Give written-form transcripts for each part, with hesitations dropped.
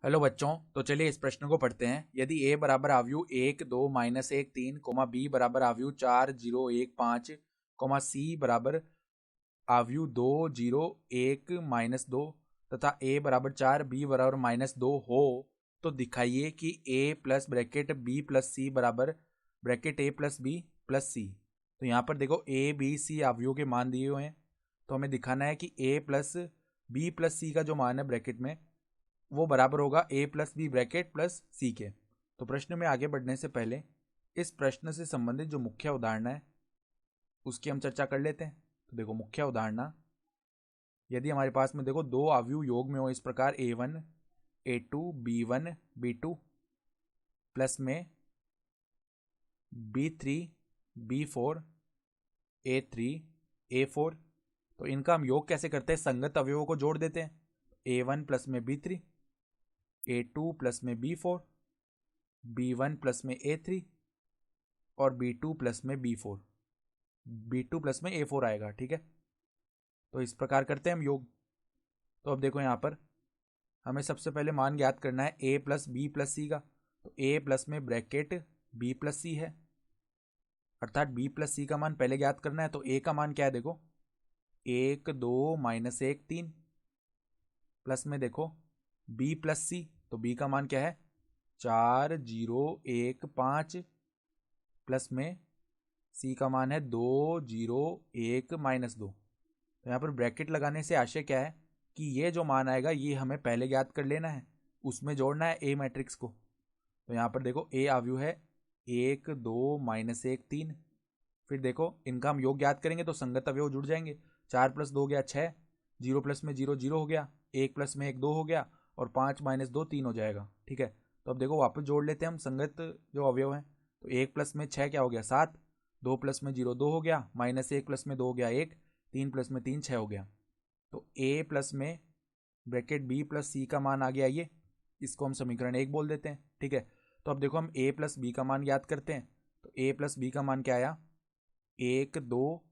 Hello बच्चों, तो चलिए इस प्रश्न को पढ़ते हैं। यदि a बराबर आव्यूह 1 2 -1 3, b बराबर आव्यूह 4 0 1 5, c बराबर आव्यूह 2 0 1 -2 तथा a बराबर 4 b बराबर -2 हो, तो दिखाइए कि a plus bracket b plus c बराबर bracket a plus b plus c। तो यहाँ पर देखो a b c आव्यूह के मान दिए हुए हैं, तो हमें दिखाना है कि a plus b plus c का जो मान है ब्रैकेट में वो बराबर होगा a plus B bracket plus C के। तो प्रश्न में आगे बढ़ने से पहले इस प्रश्न से संबंधित जो मुख्य उदाहरण है उसकी हम चर्चा कर लेते हैं। तो देखो मुख्य उदाहरण, यदि हमारे पास में देखो दो आव्यूह योग में हो इस प्रकार a1 a2 b1 b2 plus में b3 b4 a3 a4, तो इनका हम योग कैसे करते हैं? संगत अवयवों को जोड़ देते हैं। a1 प्लस में b3, a2 प्लस में b4, b1 प्लस में a3 और b2 प्लस में b4, b2 प्लस में a4 आएगा। ठीक है, तो इस प्रकार करते हैं हम योग। तो अब देखो यहाँ पर हमें सबसे पहले मान ज्ञात करना है a plus B plus C का। तो a प्लस में ब्रैकेट b प्लस सी है, अर्थात b प्लस सी का मान पहले ज्ञात करना है। तो a का मान क्या है? देखो 1 2 -1 3 प्लस में देखो b प्लस सी, तो b का मान क्या है? 4 0 1 5 प्लस में c का मान है 2 0 1 -2। तो यहाँ पर ब्रैकेट लगाने से आशय क्या है कि ये जो मान आएगा ये हमें पहले ज्ञात कर लेना है, उसमें जोड़ना है a मैट्रिक्स को। तो यहाँ पर देखो a आव्यूह है 1 2 -1 3, फिर देखो इनका हम योग ज्ञात करेंगे तो संगत अवयव जुड़ जाएंगे। 4 प्लस 2 गया 6, 0 प्लस में 0 0 हो गया, 1 प्लस में 1 2 हो गया और 5 -2 3 हो जाएगा। ठीक है, तो अब देखो वापस जोड़ लेते हैं हम संगत जो अवयव हैं। तो 1 प्लस में 6 क्या हो गया? 7, 2 प्लस में 0 2 हो गया, -1 प्लस में 2 हो गया 1, 3 प्लस में 3 6 हो गया। तो a प्लस में ब्रैकेट b प्लस सी का मान आ गया ये, इसको हम समीकरण 1 बोल देते हैं। ठीक है, तो अब देखो हम a प्लस बी का मान याद करते हैं। तो a प्लस बी का मान क्या आया? 1 2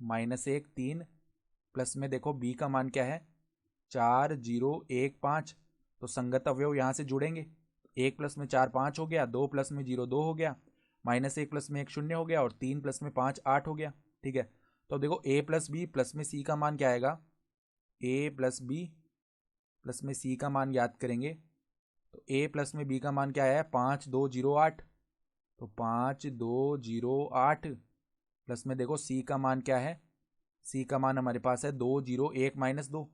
-1 3 प्लस में देखो b का मान क्या है? 4 0 1 5। तो संगत अवयव यहाँ से जुड़ेंगे। 1 प्लस में 4 5 हो गया, 2 प्लस में 0 2 हो गया, -1 प्लस में 1 0 हो गया और 3 प्लस में 5 8 हो गया। ठीक है, तो देखो a प्लस बी प्लस में c का मान क्या आएगा? a प्लस बी प्लस में c का मान याद करेंगे। तो a प्लस में b का मान क्या है? 5 2 0 8। तो 5 2 0 8 प्लस में देखो c का मान क्या है? c का मान हमारे पास है 2 0 1 -2,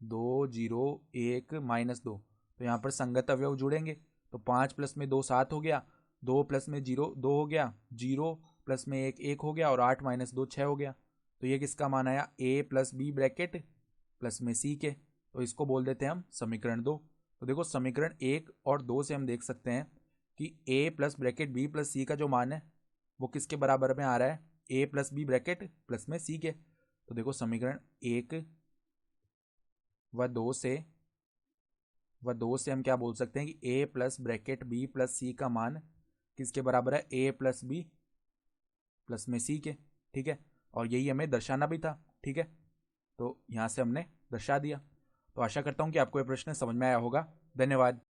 2 0 1 -2। तो यहाँ पर संगत अवयव जुड़ेंगे। तो 5 प्लस में 2 7 हो गया, 2 प्लस में 0 2 हो गया, 0 प्लस में 1 1 हो गया और 8 -2 6 हो गया। तो ये किसका मान आया? a plus B bracket plus में c के। तो इसको बोल देते हैं हम समीकरण 2। तो देखो समीकरण 1 और 2 से हम देख सकते हैं कि a plus bracket b plus C का जो मान है वो किसके बराबर में आ रहा है? a plus B bracket plus में c के। तो देखो समीकरण 1 व दो से हम क्या बोल सकते हैं कि a plus bracket b plus C का मान किसके बराबर है? a प्लस बी प्लस में c के। ठीक है, और यही हमें दर्शाना भी था। ठीक है, तो यहाँ से हमने दर्शा दिया। तो आशा करता हूँ कि आपको ये प्रश्न समझ में आया होगा। धन्यवाद।